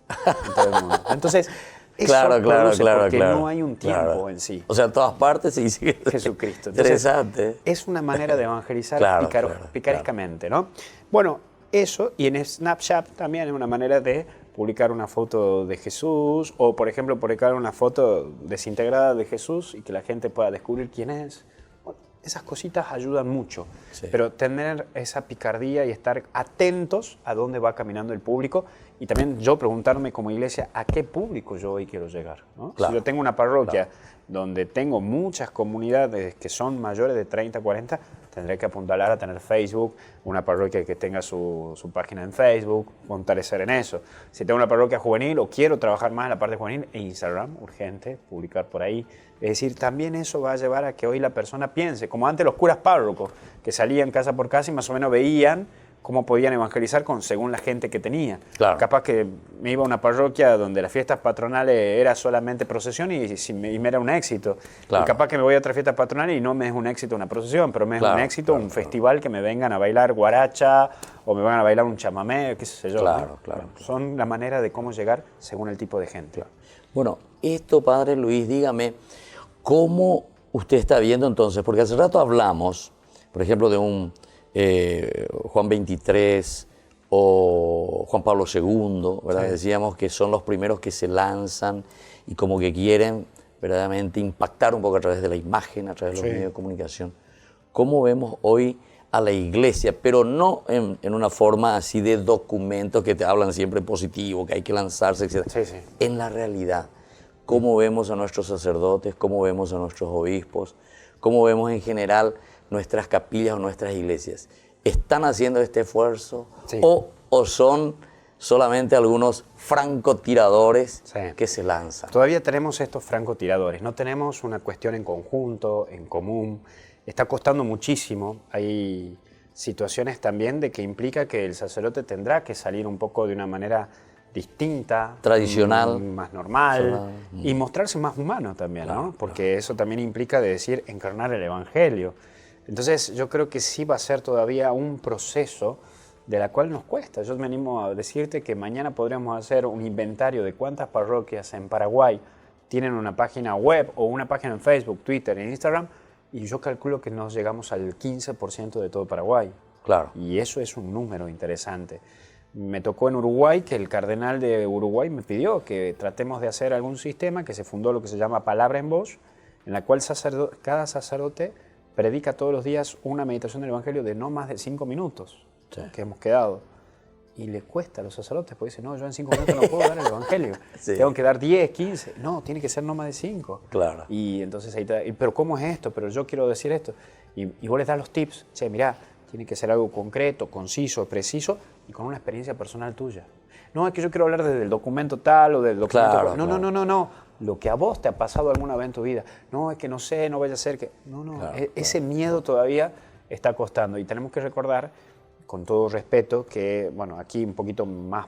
en todo el mundo. Entonces, eso produce porque no hay un tiempo claro. en sí. O sea, en todas partes se dice que Jesucristo. Entonces, interesante. es una manera de evangelizar Claro, claro, picarescamente, ¿no? Bueno, eso, y en Snapchat también es una manera de publicar una foto de Jesús, o por ejemplo, publicar una foto desintegrada de Jesús y que la gente pueda descubrir quién es. Bueno, esas cositas ayudan mucho, Sí. pero tener esa picardía y estar atentos a dónde va caminando el público, y también yo preguntarme como iglesia a qué público yo hoy quiero llegar, ¿no? Claro, Si yo tengo una parroquia donde tengo muchas comunidades que son mayores de 30, 40, tendré que apuntalar a tener Facebook, una parroquia que tenga su página en Facebook, fortalecer en eso. Si tengo una parroquia juvenil o quiero trabajar más en la parte juvenil, Instagram, urgente, publicar por ahí. Es decir, también eso va a llevar a que hoy la persona piense, como antes los curas párrocos, que salían casa por casa y más o menos veían cómo podían evangelizar según la gente que tenía. Claro. Capaz que me iba a una parroquia donde las fiestas patronales era solamente procesión y me era un éxito. Claro. Y capaz que me voy a otra fiesta patronal y no me es un éxito una procesión, pero me es Claro, un éxito claro, un claro. festival que me vengan a bailar guaracha o me van a bailar un chamamé, qué sé yo. Claro, ¿no? claro. Bueno, son la manera de cómo llegar según el tipo de gente. Bueno, esto, Padre Luis, dígame, ¿cómo usted está viendo entonces? Porque hace rato hablamos, por ejemplo, de un Juan 23 o Juan Pablo II, ¿verdad? Sí. Decíamos que son los primeros que se lanzan y como que quieren verdaderamente impactar un poco a través de la imagen, a través de los Sí. medios de comunicación. ¿Cómo vemos hoy a la iglesia, pero no en una forma así de documentos que te hablan siempre positivo, que hay que lanzarse, etc.? Sí, sí. En la realidad, ¿cómo vemos a nuestros sacerdotes? ¿Cómo vemos a nuestros obispos? ¿Cómo vemos en general nuestras capillas o nuestras iglesias? ¿Están haciendo este esfuerzo? Sí. ¿O son solamente algunos francotiradores Sí. que se lanzan. Todavía tenemos estos francotiradores, no tenemos una cuestión en conjunto, en común. Está costando muchísimo. Hay situaciones también de que implica que el sacerdote tendrá que salir un poco de una manera distinta, Tradicional. más normal, Tradicional. y mostrarse más humano también, Claro, ¿no? Porque eso también implica de decir encarnar el Evangelio. Entonces yo creo que sí va a ser todavía un proceso de la cual nos cuesta. Yo me animo a decirte que mañana podríamos hacer un inventario de cuántas parroquias en Paraguay tienen una página web o una página en Facebook, Twitter e Instagram, y yo calculo que nos llegamos al 15% de todo Paraguay. Claro. Y eso es un número interesante. Me tocó en Uruguay que el cardenal de Uruguay me pidió que tratemos de hacer algún sistema, que se fundó lo que se llama Palabra en Voz, en la cual cada sacerdote predica todos los días una meditación del Evangelio de no más de 5 minutos, Sí. que hemos quedado. Y le cuesta a los sacerdotes, porque dicen, no, yo en 5 minutos no puedo dar el Evangelio. Sí. Tengo que dar 10, 15. No, tiene que ser no más de 5. Claro. Y entonces ahí pero ¿cómo es esto? Pero yo quiero decir esto. Y vos les das los tips. Che, mirá, tiene que ser algo concreto, conciso, preciso y con una experiencia personal tuya. No, es que yo quiero hablar desde el documento tal o del documento Claro, cual. No, claro. no. Lo que a vos te ha pasado alguna vez en tu vida. No, es que no sé, no vaya a ser que... No. Claro, Ese miedo todavía está costando. Y tenemos que recordar, con todo respeto, que, bueno, aquí un poquito más,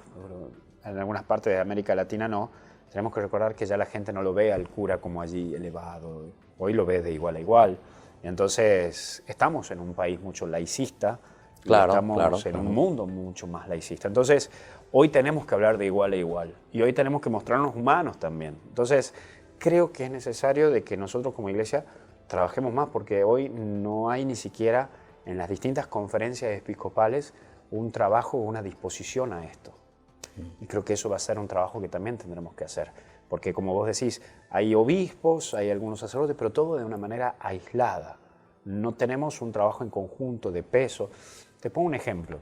en algunas partes de América Latina no, tenemos que recordar que ya la gente no lo ve al cura como allí elevado. Hoy lo ve de igual a igual. Y entonces estamos en un país mucho laicista, y Claro, estamos claro, en claro. un mundo mucho más laicista. Entonces, hoy tenemos que hablar de igual a igual y hoy tenemos que mostrarnos humanos también. Entonces, creo que es necesario de que nosotros como iglesia trabajemos más, porque hoy no hay ni siquiera en las distintas conferencias episcopales un trabajo o una disposición a esto. Y creo que eso va a ser un trabajo que también tendremos que hacer. Porque como vos decís, hay obispos, hay algunos sacerdotes, pero todo de una manera aislada. No tenemos un trabajo en conjunto de peso. Te pongo un ejemplo.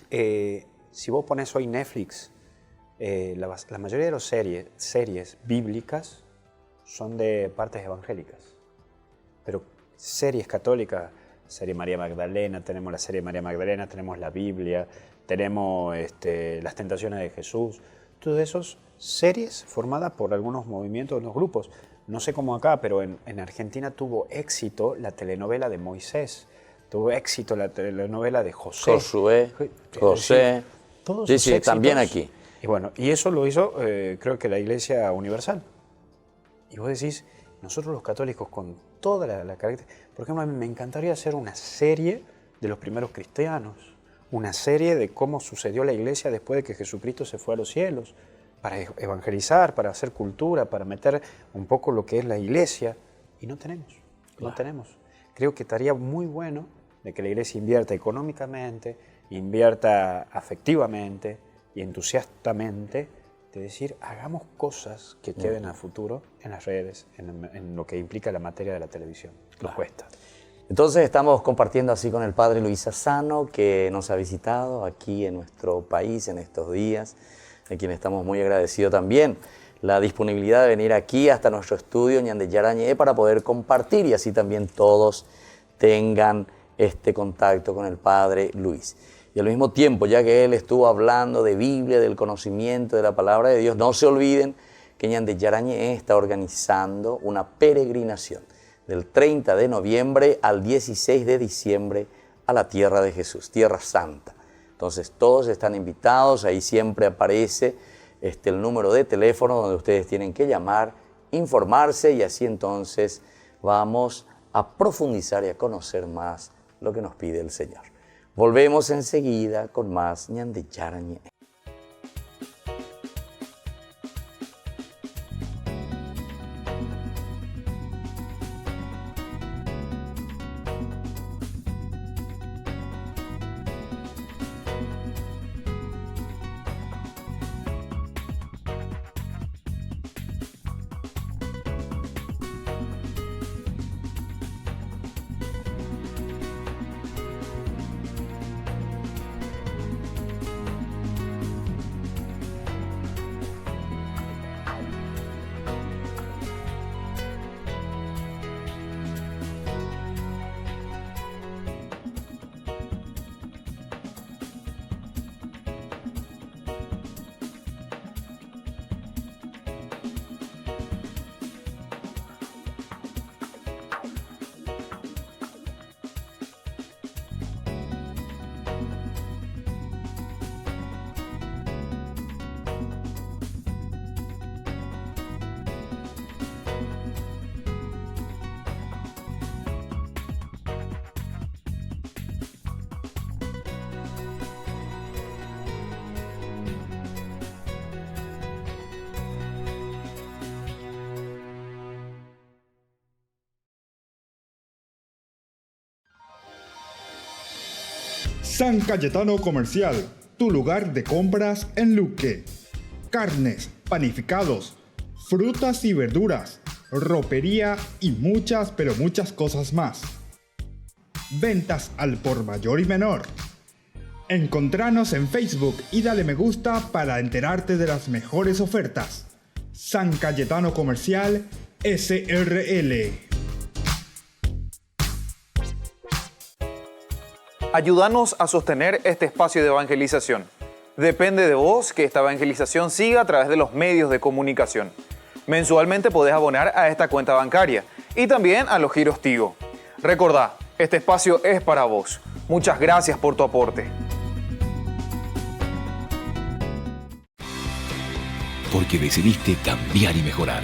Si vos pones hoy Netflix, la mayoría de las series bíblicas son de partes evangélicas. Pero series católicas, serie María Magdalena, tenemos la serie María Magdalena, tenemos la Biblia, tenemos las tentaciones de Jesús, todas esas series formadas por algunos movimientos, unos grupos. No sé cómo acá, pero en Argentina tuvo éxito la telenovela de Moisés, tuvo éxito la telenovela de José. Josué, José. Todos Sí, esos sí, éxitos. también aquí. Y bueno, y eso lo hizo, creo que la Iglesia Universal. Y vos decís, nosotros los católicos con toda la característica... Por ejemplo, a mí me encantaría hacer una serie de los primeros cristianos, una serie de cómo sucedió la Iglesia después de que Jesucristo se fue a los cielos, para evangelizar, para hacer cultura, para meter un poco lo que es la Iglesia. Y no tenemos, no tenemos. Creo que estaría muy bueno de que la Iglesia invierta económicamente, invierta afectivamente y entusiastamente, de decir, hagamos cosas que queden a futuro en las redes, en lo que implica la materia de la televisión. Nos cuesta. Entonces estamos compartiendo así con el padre Luis Asano, que nos ha visitado aquí en nuestro país en estos días, de quien estamos muy agradecidos también, la disponibilidad de venir aquí hasta nuestro estudio Ñande Yarañé para poder compartir y así también todos tengan este contacto con el padre Luis. Y al mismo tiempo, ya que él estuvo hablando de Biblia, del conocimiento de la palabra de Dios, no se olviden que Ñande Yarañé está organizando una peregrinación del 30 de noviembre al 16 de diciembre a la Tierra de Jesús, Tierra Santa. Entonces todos están invitados, ahí siempre aparece el número de teléfono donde ustedes tienen que llamar, informarse y así entonces vamos a profundizar y a conocer más lo que nos pide el Señor. Volvemos enseguida con más Ñande Yarañé. San Cayetano Comercial, tu lugar de compras en Luque. Carnes, panificados, frutas y verduras, ropería y muchas, pero muchas cosas más. Ventas al por mayor y menor. Encontranos en Facebook y dale me gusta para enterarte de las mejores ofertas. San Cayetano Comercial SRL. Ayúdanos a sostener este espacio de evangelización. Depende de vos que esta evangelización siga a través de los medios de comunicación. Mensualmente podés abonar a esta cuenta bancaria y también a los giros Tigo. Recordá, este espacio es para vos. Muchas gracias por tu aporte. Porque decidiste cambiar y mejorar.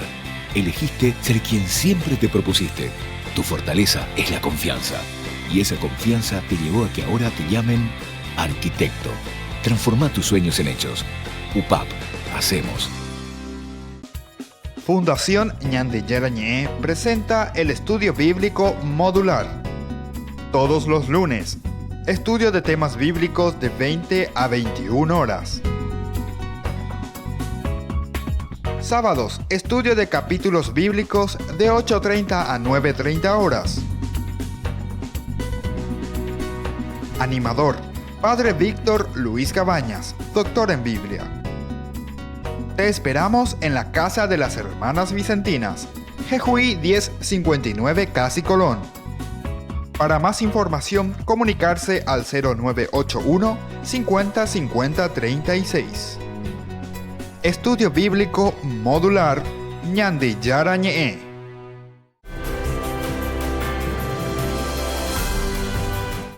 Elegiste ser quien siempre te propusiste. Tu fortaleza es la confianza. Y esa confianza te llevó a que ahora te llamen arquitecto. Transforma tus sueños en hechos. UPAP. Hacemos. Fundación Ñande Yarañé presenta el estudio bíblico modular. Todos los lunes, estudio de temas bíblicos de 20 a 21 horas. Sábados, estudio de capítulos bíblicos de 8:30 a 9:30 horas. Animador, Padre Víctor Luis Cabañas, doctor en Biblia. Te esperamos en la Casa de las Hermanas Vicentinas, Jejuí 1059 Casi Colón. Para más información, comunicarse al 0981 50 50 36. Estudio Bíblico Modular Ñande Yarañé.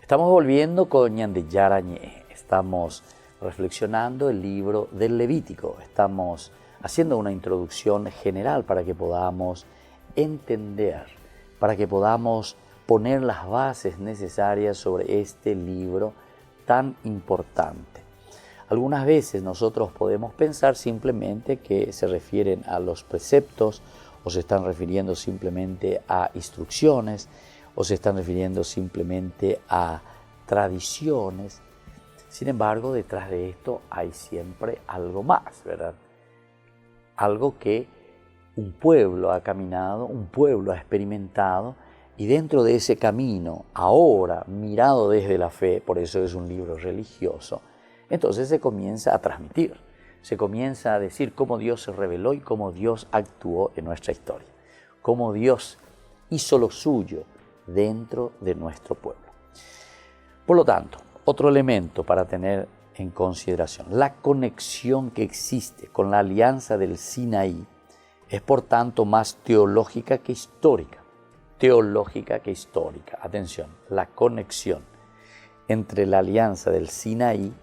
Estamos volviendo con Ñande Yarañé. Estamos reflexionando el libro del Levítico. Estamos haciendo una introducción general para que podamos entender, para que podamos poner las bases necesarias sobre este libro tan importante. Algunas veces nosotros podemos pensar simplemente que se refieren a los preceptos o se están refiriendo simplemente a instrucciones o se están refiriendo simplemente a tradiciones. Sin embargo, detrás de esto hay siempre algo más, ¿verdad? Algo que un pueblo ha caminado, un pueblo ha experimentado, y dentro de ese camino, ahora mirado desde la fe, por eso es un libro religioso, entonces se comienza a transmitir, se comienza a decir cómo Dios se reveló y cómo Dios actuó en nuestra historia, cómo Dios hizo lo suyo dentro de nuestro pueblo. Por lo tanto, otro elemento para tener en consideración, la conexión que existe con la alianza del Sinaí es por tanto más teológica que histórica. Teológica que histórica. Atención, la conexión entre la alianza del Sinaí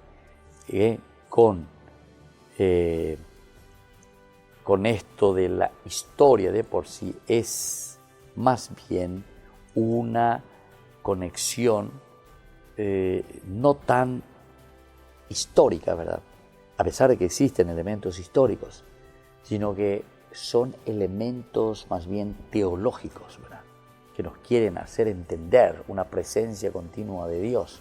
con esto de la historia de por sí es más bien una conexión no tan histórica, ¿verdad? A pesar de que existen elementos históricos, sino que son elementos más bien teológicos, ¿verdad? Que nos quieren hacer entender una presencia continua de Dios,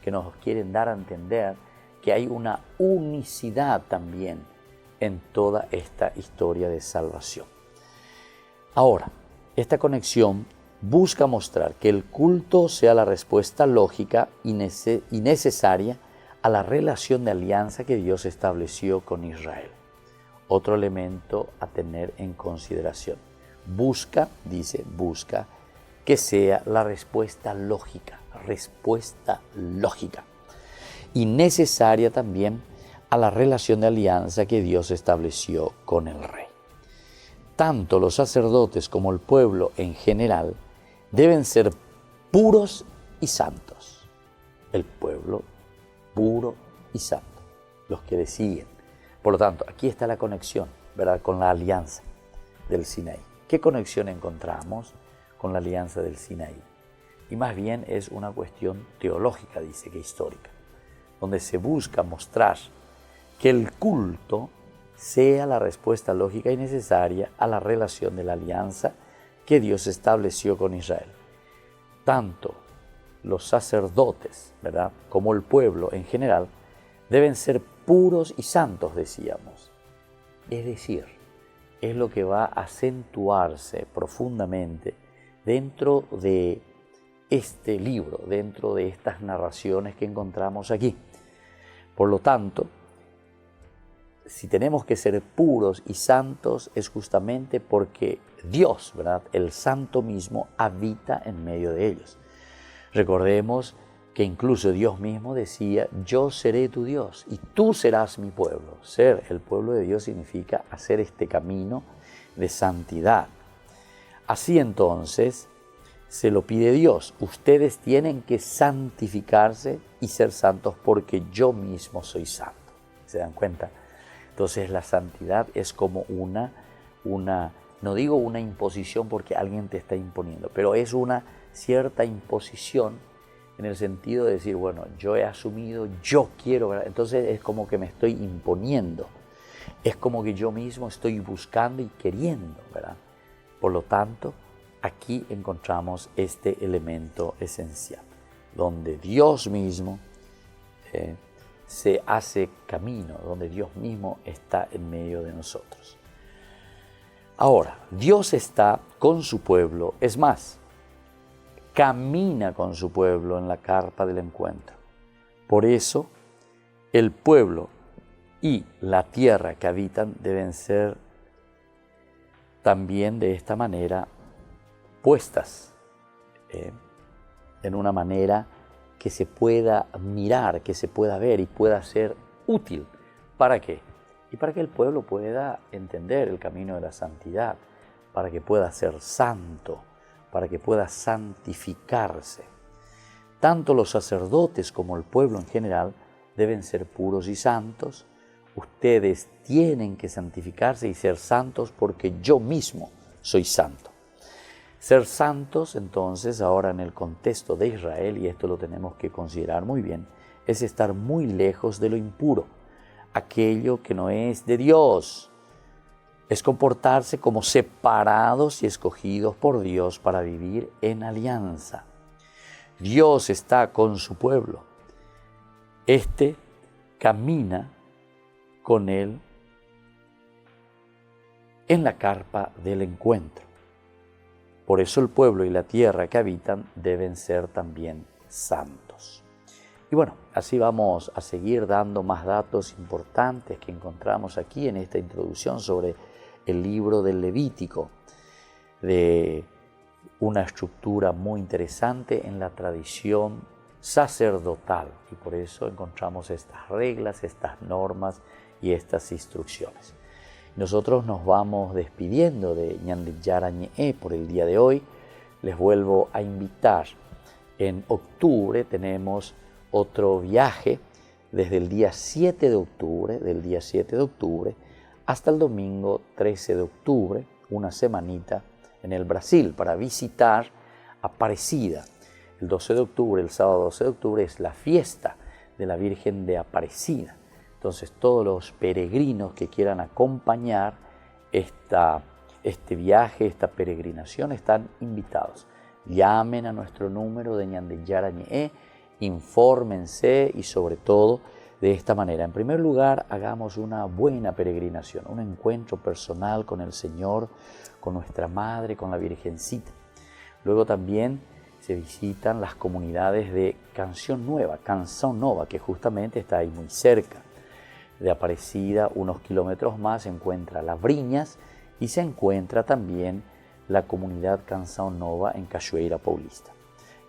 que nos quieren dar a entender que hay una unicidad también en toda esta historia de salvación. Ahora, esta conexión busca mostrar que el culto sea la respuesta lógica y necesaria a la relación de alianza que Dios estableció con Israel. Otro elemento a tener en consideración. Busca que sea la respuesta lógica y necesaria también a la relación de alianza que Dios estableció con el rey. Tanto los sacerdotes como el pueblo en general deben ser puros y santos. El pueblo puro y santo, los que le siguen. Por lo tanto, aquí está la conexión, ¿verdad?, con la alianza del Sinaí. ¿Qué conexión encontramos con la alianza del Sinaí? Y más bien es una cuestión teológica, dice, que histórica, donde se busca mostrar que el culto sea la respuesta lógica y necesaria a la relación de la alianza que Dios estableció con Israel. Tanto los sacerdotes, ¿verdad?, como el pueblo en general, deben ser puros y santos, decíamos. Es decir, es lo que va a acentuarse profundamente dentro de este libro, dentro de estas narraciones que encontramos aquí. Por lo tanto, si tenemos que ser puros y santos es justamente porque Dios, ¿verdad?, el santo mismo, habita en medio de ellos. Recordemos que incluso Dios mismo decía: yo seré tu Dios y tú serás mi pueblo. Ser el pueblo de Dios significa hacer este camino de santidad. Así entonces se lo pide Dios: ustedes tienen que santificarse y ser santos porque yo mismo soy santo. ¿Se dan cuenta? Entonces la santidad es como no digo una imposición porque alguien te está imponiendo, pero es una cierta imposición en el sentido de decir, bueno, yo he asumido, yo quiero, ¿verdad? Entonces es como que me estoy imponiendo, es como que yo mismo estoy buscando y queriendo, ¿verdad? Por lo tanto, aquí encontramos este elemento esencial, donde Dios mismo se hace camino, donde Dios mismo está en medio de nosotros. Ahora, Dios está con su pueblo, es más, camina con su pueblo en la carpa del encuentro. Por eso, el pueblo y la tierra que habitan deben ser también de esta manera puestas en una manera que se pueda mirar, que se pueda ver y pueda ser útil. ¿Para qué? Y para que el pueblo pueda entender el camino de la santidad, para que pueda ser santo, para que pueda santificarse. Tanto los sacerdotes como el pueblo en general deben ser puros y santos. Ustedes tienen que santificarse y ser santos porque yo mismo soy santo. Ser santos, entonces, ahora en el contexto de Israel, y esto lo tenemos que considerar muy bien, es estar muy lejos de lo impuro, aquello que no es de Dios. Es comportarse como separados y escogidos por Dios para vivir en alianza. Dios está con su pueblo. Este camina con él en la carpa del encuentro. Por eso el pueblo y la tierra que habitan deben ser también santos. Y bueno, así vamos a seguir dando más datos importantes que encontramos aquí en esta introducción sobre el libro del Levítico, de una estructura muy interesante en la tradición sacerdotal. Y por eso encontramos estas reglas, estas normas y estas instrucciones. Nosotros nos vamos despidiendo de Ñande Yarañe por el día de hoy. Les vuelvo a invitar. En octubre tenemos otro viaje desde el día 7 de octubre, hasta el domingo 13 de octubre, una semanita en el Brasil para visitar Aparecida. El 12 de octubre, el sábado 12 de octubre, es la fiesta de la Virgen de Aparecida. Entonces todos los peregrinos que quieran acompañar este viaje, esta peregrinación, están invitados. Llamen a nuestro número de Ñande Yarañe, infórmense y sobre todo de esta manera. En primer lugar, hagamos una buena peregrinación, un encuentro personal con el Señor, con nuestra Madre, con la Virgencita. Luego también se visitan las comunidades de Canção Nova, que justamente está ahí muy cerca. De Aparecida, unos kilómetros más, se encuentra Las Briñas y se encuentra también la comunidad Canção Nova en Cachoeira Paulista.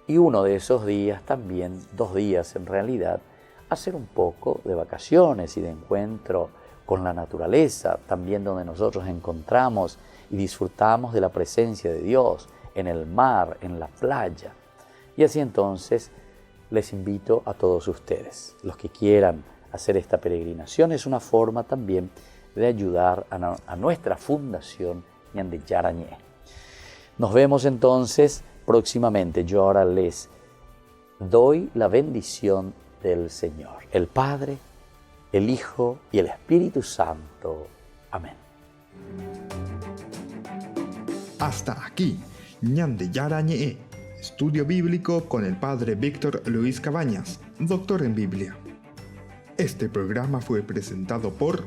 Y uno de esos días también, 2 días en realidad, hacer un poco de vacaciones y de encuentro con la naturaleza, también donde nosotros encontramos y disfrutamos de la presencia de Dios, en el mar, en la playa. Y así entonces les invito a todos ustedes, los que quieran hacer esta peregrinación. Es una forma también de ayudar a nuestra fundación Ñande Yarañe. Nos vemos entonces próximamente. Yo ahora les doy la bendición del Señor, el Padre, el Hijo y el Espíritu Santo. Amén. Hasta aquí, Ñande Yarañe, Estudio Bíblico con el Padre Víctor Luis Cabañas, doctor en Biblia. Este programa fue presentado por